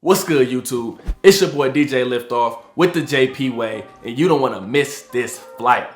What's good, YouTube? It's your boy DJ LiftOFF with the JP Way, and you don't want to miss this flight.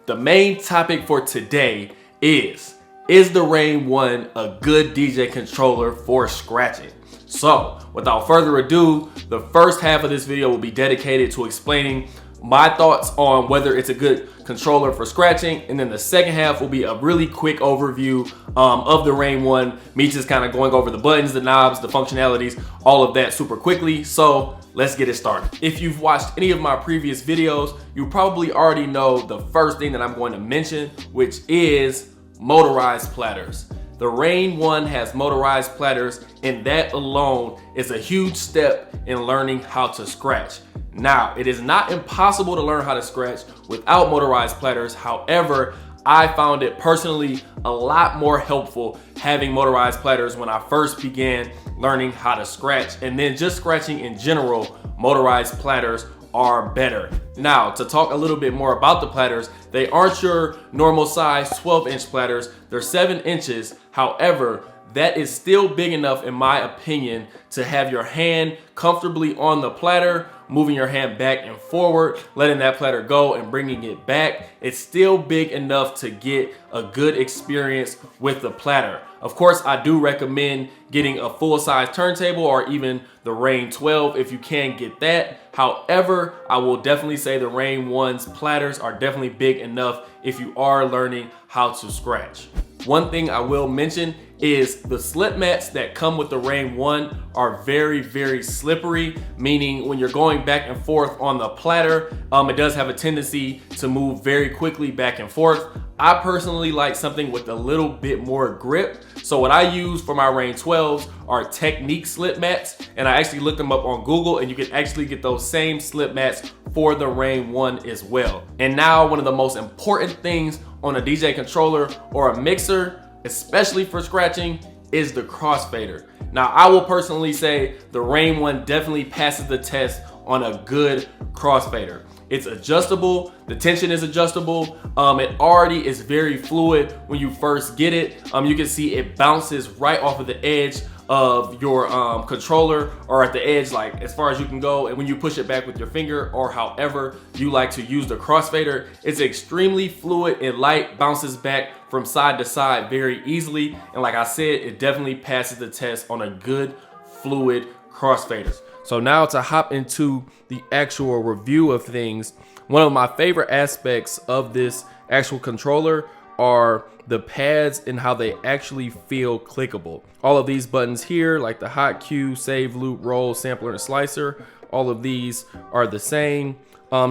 The main topic for today is the Rane One a good DJ controller for scratching? So, without further ado, the first half of this video will be dedicated to explaining my thoughts on whether it's a good controller for scratching, and then the second half will be a really quick overview of the Rane One, me just kind of going over the buttons, the knobs, the functionalities, all of that super quickly. So let's get it started. If you've watched any of my previous videos, you probably already know the first thing that I'm going to mention, which is motorized platters. The Rane One has motorized platters, and that alone is a huge step in learning how to scratch. Now, it is not impossible to learn how to scratch without motorized platters. However, I found it personally a lot more helpful having motorized platters when I first began learning how to scratch. And then just scratching in general, motorized platters are better. Now, to talk a little bit more about the platters, they aren't your normal size 12-inch platters. They're 7 inches. However, that is still big enough, in my opinion, to have your hand comfortably on the platter, moving your hand back and forward, letting that platter go and bringing it back. It's still big enough to get a good experience with the platter. Of course, I do recommend getting a full-size turntable or even the Rane 12 if you can get that. However, I will definitely say the Rane One's platters are definitely big enough if you are learning how to scratch. One thing I will mention is the slip mats that come with the Rane One are very, very slippery, meaning when you're going back and forth on the platter, it does have a tendency to move very quickly back and forth. I personally like something with a little bit more grip. So what I use for my Rane 12s are Technique slip mats, and I actually looked them up on Google, and you can actually get those same slip mats for the Rane One as well. And now, one of the most important things on a DJ controller or a mixer, especially for scratching, is the crossfader. Now, I will personally say the Rane One definitely passes the test on a good crossfader. It's adjustable, the tension is adjustable. It already is very fluid when you first get it. You can see it bounces right off of the edge of your controller, or at the edge, like as far as you can go, and when you push it back with your finger or however you like to use the crossfader, it's extremely fluid and light, bounces back from side to side very easily, and like I said, it definitely passes the test on a good fluid crossfaders. So now to hop into the actual review of things, one of my favorite aspects of this actual controller are the pads and how they actually feel clickable. All of these buttons here, like the hot cue, save, loop, roll, sampler, and slicer, all of these are the same.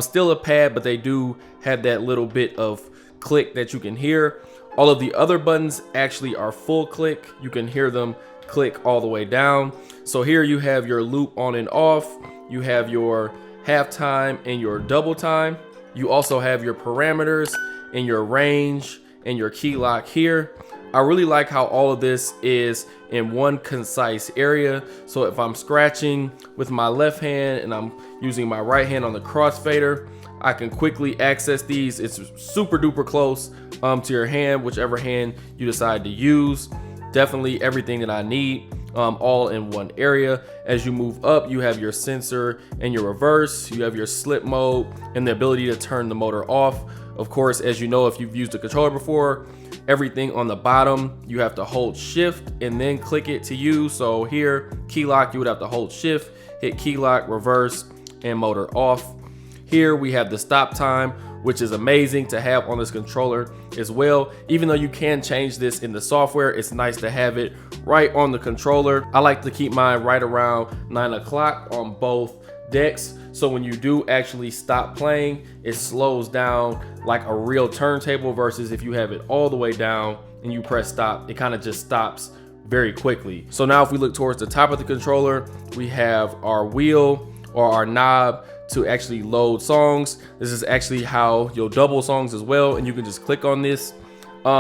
Still a pad, but they do have that little bit of click that you can hear. All of the other buttons actually are full click. You can hear them click all the way down. So here you have your loop on and off. You have your halftime and your double time. You also have your parameters and your range and your key lock here. I really like how all of this is in one concise area. So if I'm scratching with my left hand and I'm using my right hand on the crossfader, I can quickly access these. It's super duper close to your hand, whichever hand you decide to use. Definitely everything that I need, all in one area. As you move up, you have your sensor and your reverse. You have your slip mode and the ability to turn the motor off. Of course, as you know, if you've used a controller before, everything on the bottom, you have to hold shift and then click it to use. So here, key lock, you would have to hold shift, hit key lock, reverse, and motor off. Here we have the stop time, which is amazing to have on this controller as well. Even though you can change this in the software, it's nice to have it right on the controller. I like to keep mine right around 9 o'clock on both decks. So when you do actually stop playing, it slows down like a real turntable, versus if you have it all the way down and you press stop, it kind of just stops very quickly. So now if we look towards the top of the controller, we have our wheel or our knob to actually load songs. This is actually how you'll double songs as well, and you can just click on this.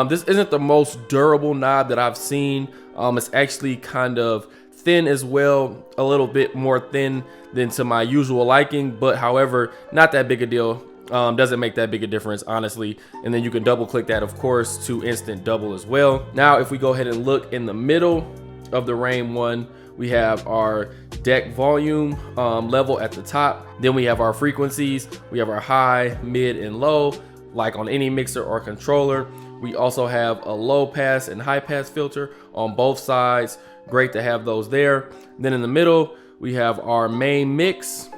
This isn't the most durable knob that I've seen. It's actually kind of thin as well, a little bit more thin than to my usual liking, but however, not that big a deal. Doesn't make that big a difference, honestly. And then you can double click that, of course, to instant double as well. Now, if we go ahead and look in the middle, of the Rane One, we have our deck volume level at the top. Then we have our frequencies. We have our high, mid, and low, like on any mixer or controller. We also have a low pass and high pass filter on both sides. Great to have those there. Then in the middle, we have our main mix.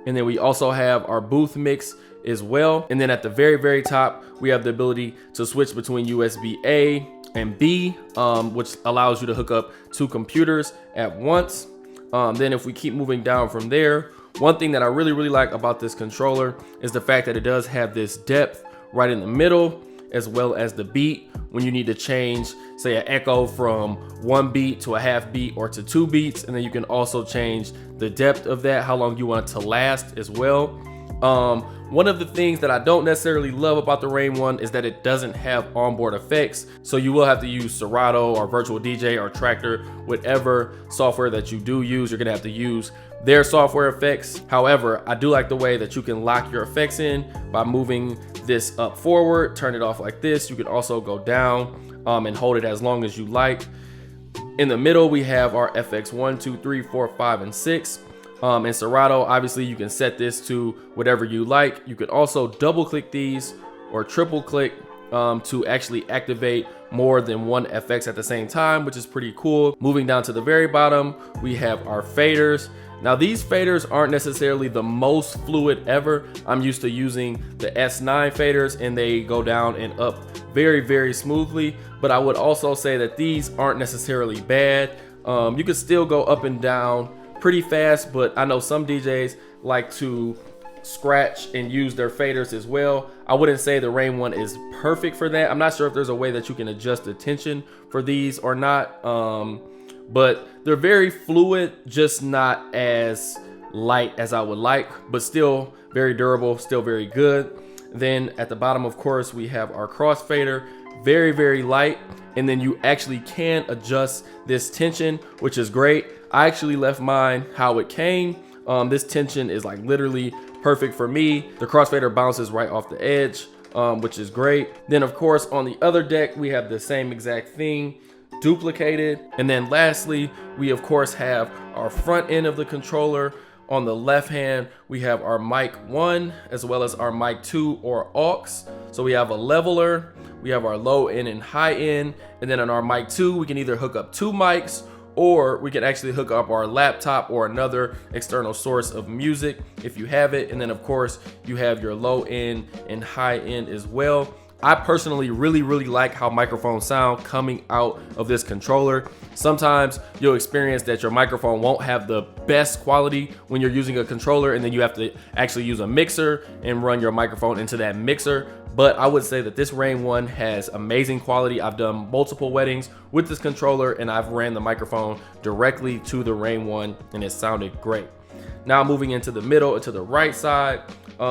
And then we also have our booth mix as well. And then at the very, very top, we have the ability to switch between USB A and B, which allows you to hook up 2 computers at once. Then if we keep moving down from there, one thing that I really like about this controller is the fact that it does have this depth right in the middle, as well as the beat when you need to change, say, an echo from 1 beat to a half beat or to 2 beats. And then you can also change the depth of that, how long you want it to last as well. One of the things that I don't necessarily love about the Rane One is that it doesn't have onboard effects. So you will have to use Serato or Virtual DJ or Tractor, whatever software that you do use, you're gonna have to use their software effects. However, I do like the way that you can lock your effects in by moving this up forward, turn it off like this. You can also go down and hold it as long as you like. In the middle, we have our FX 1, 2, 3, 4, 5, and 6. In Serato, obviously you can set this to whatever you like. You can also double click these or triple click to actually activate more than one FX at the same time, which is pretty cool. Moving down to the very bottom, we have our faders. Now these faders aren't necessarily the most fluid ever. I'm used to using the S9 faders and they go down and up very smoothly, but I would also say that these aren't necessarily bad. You could still go up and down pretty fast, but I know some DJs like to scratch and use their faders as well. I wouldn't say the Rane One is perfect for that. I'm not sure if there's a way that you can adjust the tension for these or not, but they're very fluid, just not as light as I would like, but still very durable, still very good. Then at the bottom, of course, we have our crossfader, very light. And then you actually can adjust this tension, which is great. I actually left mine how it came. This tension is like literally perfect for me. The crossfader bounces right off the edge, which is great. Then of course, on the other deck, we have the same exact thing duplicated. And then lastly, we of course have our front end of the controller. On the left hand, we have our mic 1 as well as our mic 2 or aux. So we have a leveler, we have our low end and high end, and then on our mic 2, we can either hook up 2 mics or we can actually hook up our laptop or another external source of music if you have it. And then of course, you have your low end and high end as well. I personally really like how microphones sound coming out of this controller. Sometimes you'll experience that your microphone won't have the best quality when you're using a controller, and then you have to actually use a mixer and run your microphone into that mixer. But I would say that this Rane One has amazing quality. I've done multiple weddings with this controller and I've ran the microphone directly to the Rane One and it sounded great. Now moving into the middle and to the right side,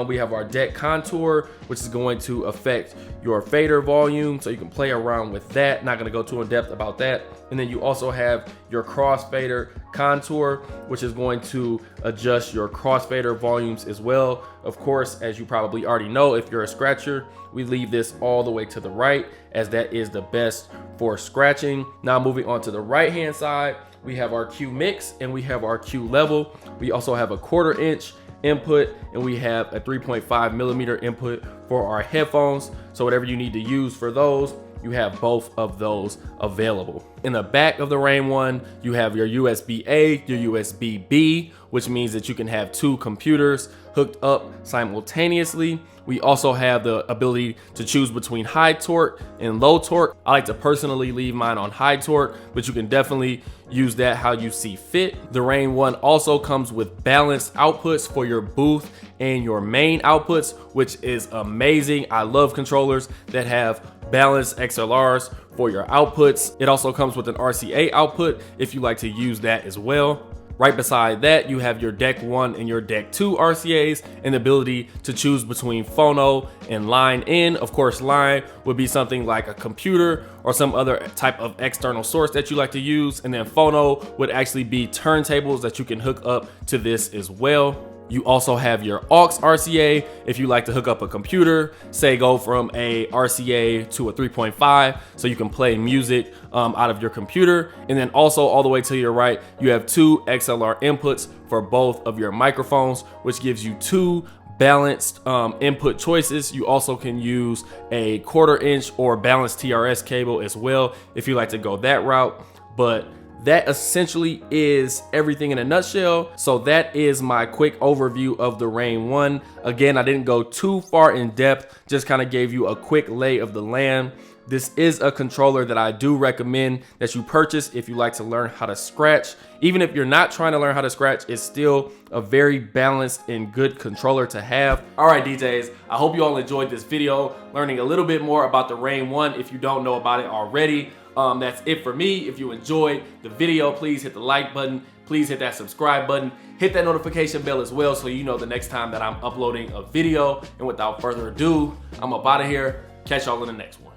we have our deck contour, which is going to affect your fader volume, so you can play around with that. Not going to go too in depth about that. And then you also have your crossfader contour, which is going to adjust your crossfader volumes as well. Of course, as you probably already know, if you're a scratcher, we leave this all the way to the right, as that is the best for scratching. Now moving on to the right hand side, we have our Q mix and we have our Q level. We also have a 1/4 inch input and we have a 3.5 millimeter input for our headphones. So whatever you need to use for those, you have both of those available. In the back of the Rane One, you have your USB A, your USB B, which means that you can have 2 computers hooked up simultaneously. We also have the ability to choose between high torque and low torque. I like to personally leave mine on high torque, but you can definitely use that how you see fit. The Rane One also comes with balanced outputs for your booth and your main outputs, which is amazing. I love controllers that have balanced XLRs for your outputs. It also comes with an RCA output if you like to use that as well. Right beside that, you have your Deck 1 and your Deck 2 RCAs and the ability to choose between phono and line in. Of course, line would be something like a computer or some other type of external source that you like to use. And then phono would actually be turntables that you can hook up to this as well. You also have your aux RCA if you like to hook up a computer, say go from a RCA to a 3.5 so you can play music out of your computer. And then also all the way to your right, you have 2 XLR inputs for both of your microphones, which gives you 2 balanced input choices. You also can use a 1/4 inch or balanced TRS cable as well if you like to go that route. But that essentially is everything in a nutshell. So that is my quick overview of the Rane One. Again, I didn't go too far in depth, just kind of gave you a quick lay of the land. This is a controller that I do recommend that you purchase if you like to learn how to scratch. Even if you're not trying to learn how to scratch, it's still a very balanced and good controller to have. All right, DJs, I hope you all enjoyed this video, learning a little bit more about the Rane One if you don't know about it already. That's it for me. If you enjoyed the video, please hit the like button. Please hit that subscribe button. Hit that notification bell as well so you know the next time that I'm uploading a video. And without further ado, I'm up out of here. Catch y'all in the next one.